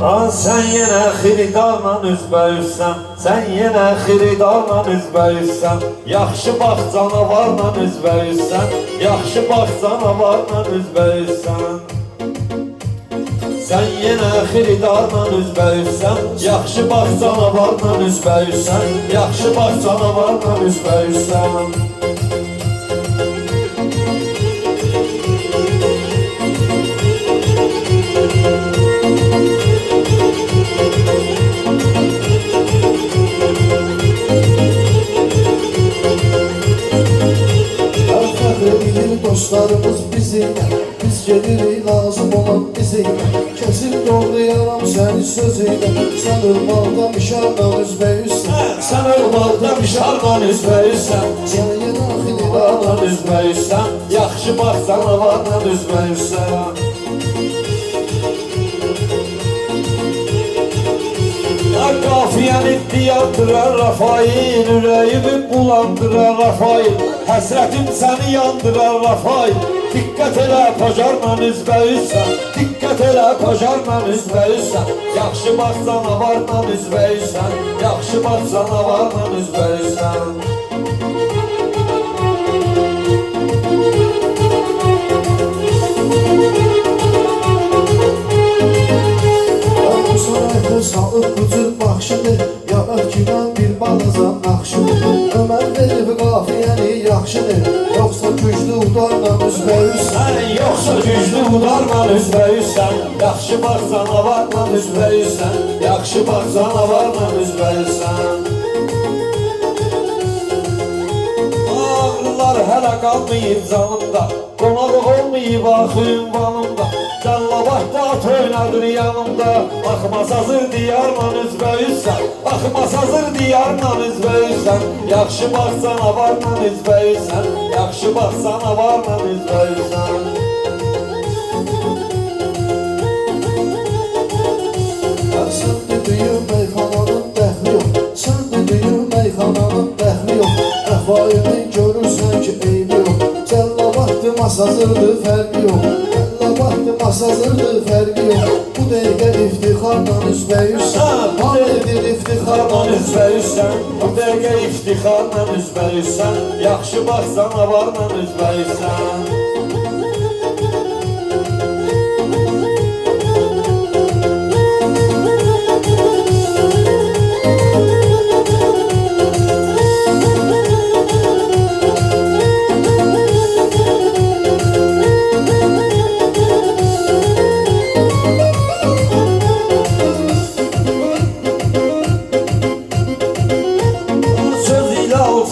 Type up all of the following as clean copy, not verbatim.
Sen yenə xiridarla üzbəyirsən, sən yenə xiridarla üzbəyirsən, yaxşı bax canavarla üzbəyirsən, yaxşı bax canavarla üzbəyirsən. Sən yenə xiridarla üzbəyirsən, yaxşı bax canavarla üzbəyirsən, yaxşı bax canavarla üzbəyirsən. Dostlarımız bizimle, biz gelirik lazım olan bizimle. Kesip doğrayaram seni sözüyle, sen ırmalda mişarla üzbəyirsən. Sen ırmalda mişarla üzbəyirsən, Sen yenə xilidarla üzbəyirsən, yaxşı bax canavarla üzbəyirsən. Qafiyən iddiyandırar Rafail, ürəyimi bulandırar Rafail, həsrətim səni yandırar Rafail. Diqqət elə pajarla üzbəyirsən, diqqət elə pajarla üzbəyirsən, yaxşı bax canavarla üzbəyirsən, yaxşı bax canavarla üzbəyirsən. Sağlık bucur baxşıdır, yarar kimən bir balaca naxşıdır. Ömər verib qafiyəni yaxşıdır, yoxsa güclü udarla üzbəyirsən. Yoxsa güclü udarla üzbəyirsən, yaxşı bax canavarla üzbəyirsən, yaxşı bax canavarla üzbəyirsən. Ağrılar hələ qalmayıb canımda, qonaq olmayıb axı ünvanımda. Cəllabatda at oynadır yanımda, baxmaz hazır diyarla üzbəyirsən, baxmaz hazır diyarla üzbəyirsən, yaxşı bax canavarla üzbəyirsən, yaxşı bax canavarla üzbəyirsən. Sən dediyim meyxananın dəxli yox, sən dediyim meyxananın dəxli yox. Əfayını görürsən ki eybi yox, cəllabatdı masazırdı fərqi yox. Masazırdı fərqi yox, bu dəqiqə iftixarla üzbəyirsən. Bu dəqiqə iftixarla üzbəyirsən, bu dəqiqə iftixarla üzbəyirsən, yaxşı bax canavarla üzbəyirsən.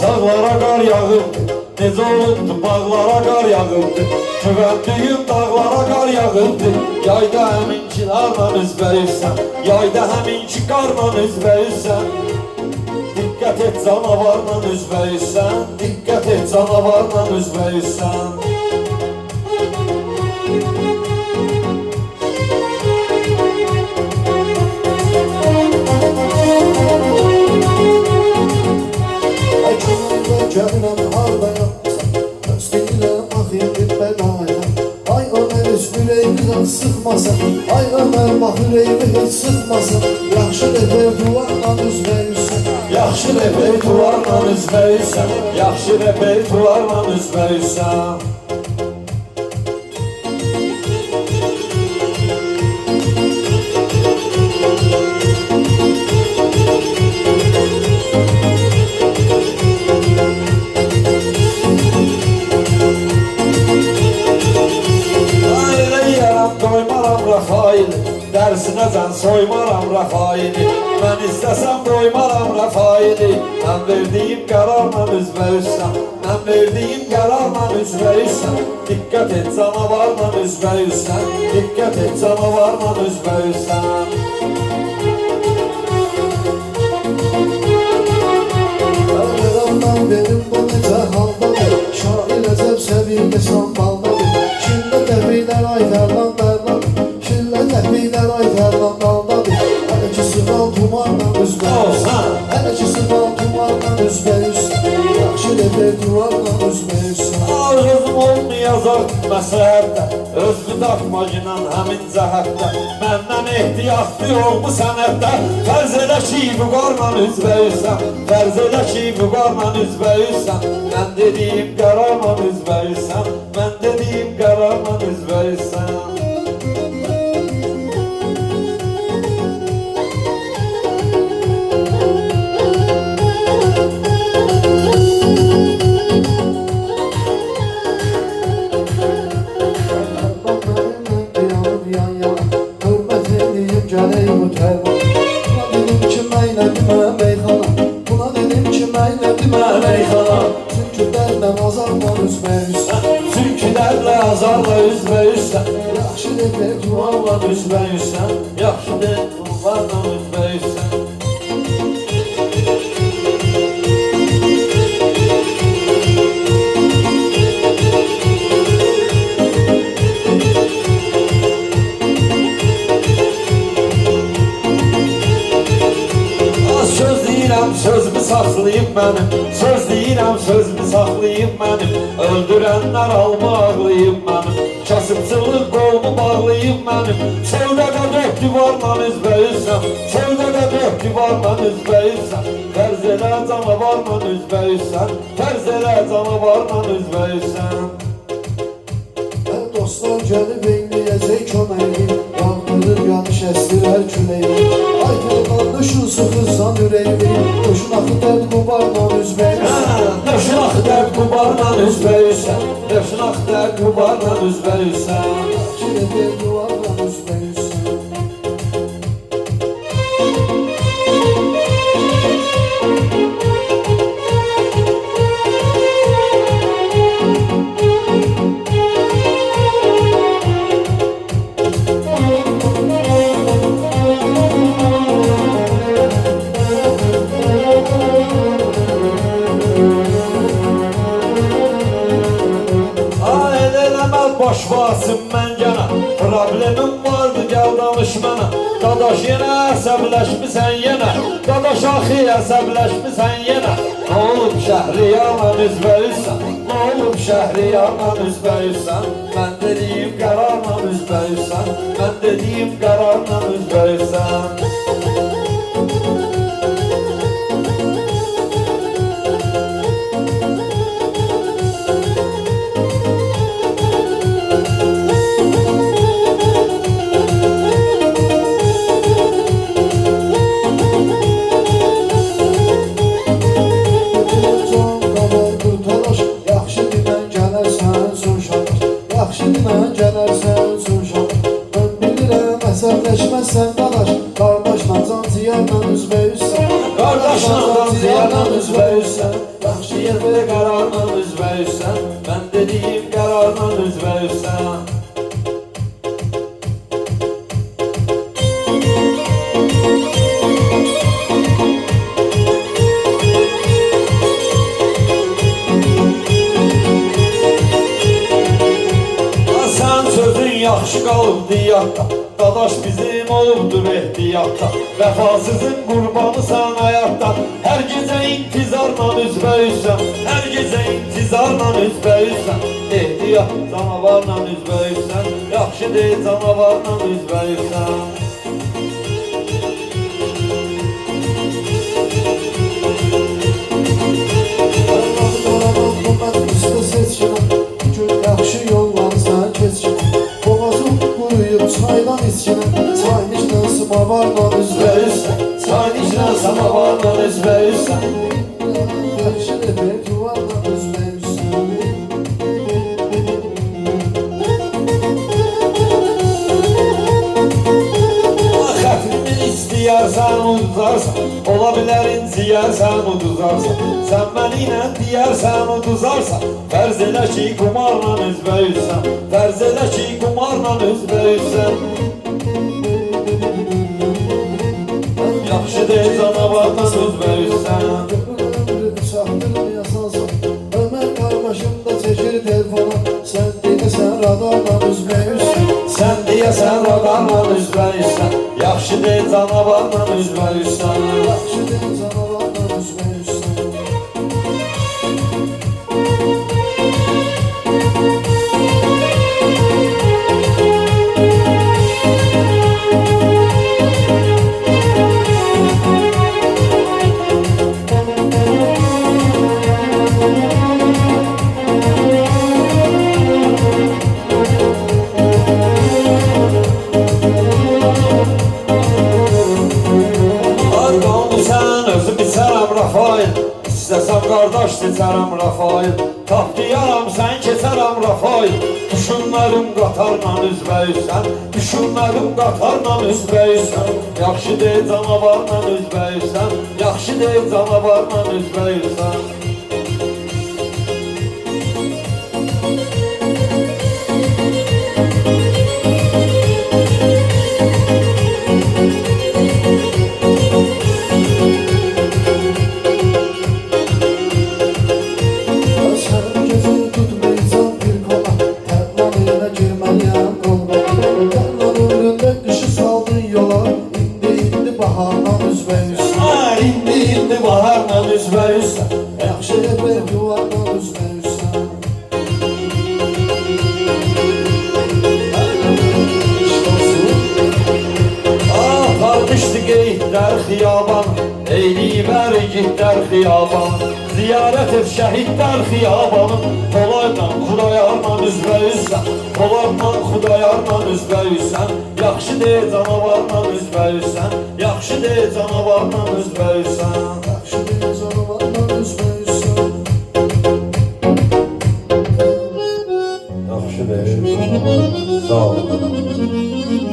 Dağlara qar yağırdı, necə olubdu bağlara qar yağırdı. Tövəndüyüm dağlara qar yağırdı, yayda həminki qarla üzbəyirsən, yayda həminki qarla üzbəyirsən. Diqqət et canavarla üzbəyirsən, diqqət et canavarla üzbəyirsən. Gəlirəm hardaya, istəyirəm axirdir bədaya. Ay Ömər heç ürəyimizdən sıxmasın, ay Ömər bax ürəyimi heç sıxmasın. Yaxşı repertuarla üzbəyirsən, yaxşı repertuarla üzbəyirsən, yaxşı repertuarla üzbəyirsən. Dərsinəcən soymaram Rafaili, mən istəsəm doymaram Rafaili. Mən verdiyim qərarla üzbəyirsən, mən verdiyim qərarla üzbəyirsən. Diqqət et canavarla üzbəyirsən, diqqət et canavarla üzbəyirsən. Mən verim bu necə haldadır, şair əcəb səviyyə sanbaldadır. Şillə təbilər aytarlan dərlan, təhvilər aytarlan daldadır. Hələ ki sınav tumarla üzbəyirsən, hələ ki sınav tumarla üzbəyirsən, yaxşı repertuarla üzbəyirsən. Ağzım olmayacaq məsəldə, Özlü daxmacla həmin cəhətdə məndən ehtiyatlı yol bu sənətdə. Fərz elə ki, vüqarla üzbəyirsən, fərz elə ki, vüqarla üzbəyirsən, mən dediyim qərarla üzbəyirsən, mən dediyim qərarla üzbəyirsən. Çünkülərlə azarla üzbəyirsən, yaxşı deyil duvarla üzbəyirsən, yaxşı deyil duvarla üzbəyirsən. Söz deyirəm, sözümü saxlayıb mənim, söz deyirəm, sözümü saxlayıb mənim, öldürənlər alma ağlayıb mənim, kasıbçılıq qolmu bağlayıb mənim, sevdəqə dörd divarla üzbəyirsən, sevdəqə dörd divarla üzbəyirsən, fərz elə canavarla üzbəyirsən, fərz elə canavarla üzbəyirsən. Dostlar gəlib eynəyəcək köməyi, yağdırır yanış əstirər küləyi. Ay tərqanlı şu sıxırsan ürəyimi, döşün axı dərd qubarla üzbəyirsən. Döşün axı dərd qubarla üzbəyirsən, döşün axı dərd qubarla üzbəyirsən. Kilədə duvarla üzbəyirsən. Baş vasım mən gənə, problemim vardı gəl danış mənə. Dadaş yenə əsəbləşmisən yenə, dadaş axı əsəbləşmisən yenə. Nə olub Şəhriyarla üzbəyirsən, nə olub Şəhriyarla üzbəyirsən, mən dediyim qərarla üzbəyirsən, mən dediyim qərarla üzbəyirsən. Əsəbləşməsən dadaş, qardaşla can ziyarla üzbəyirsən. Qardaşla can ziyarla üzbəyirsən, yaxşı yerdə qərarla üzbəyirsən, mən dediyim qərarla üzbəyirsən. Sən sözün yaxşı qalıb diyatda, dadaş bizim olubdur ehtiyatda, vəfasızın qurbanısan həyatda. Hər gecə intizarla üzbəyirsən, hər gecə intizarla üzbəyirsən, ehtiyat canavarla üzbəyirsən, yaxşı deyil canavarla üzbəyirsən. Yaxşı yollarsan keçkin, boğazım quruyub çaydan içkinə, çayın içdən samavarla üzbəyirsən, çayın içdən samavarla üzbəyirsən. Yaxşı deyil duvarla üzbəyirsən. Xətrimi istəyərsən uduzarsan, ola bilər inciyərsən uduzarsan, sən məni ilə deyərsən uduzarsan, fərz elə ki qumarla üzbəyirsən, fərz elə ki qumarla üzbəyirsən. Yaxşı deyil canavarla üzbəyirsən. Ömər qardaşım da çəkir telefona, sən deyəsən radarla üzbəyirsən. Sən deyəsən radarla üzbəyirsən, yaxşı deyil canavarla üzbəyirsən. Yaxşı deyil canavarla üzbəyirsən. yoldaş seçərəm Rafail. Tapdiyaram sən keçərəm Rafail. Düşünmədim qatarla üzbəyirsən, düşünmədim qatarla üzbəyirsən. Yaxşı deyil canavarla üzbəyirsən, yaxşı deyil canavarla üzbəyirsən. İndi baharla üzbəyirsən, Yaxşı edib yuvarla üzməyirsən. Aparmışdı qeydlər xiyaban, eyliyibər igidlər xiyaban. Ziyarət et şəhidlər xiyabanı, Poladla Xudayarla üzbəyirsən, Poladla Xudayarla üzbəyirsən. Yaxşı deyil canavarla üzbəyirsən, yaxşı deyil canavarla üzbəyirsən.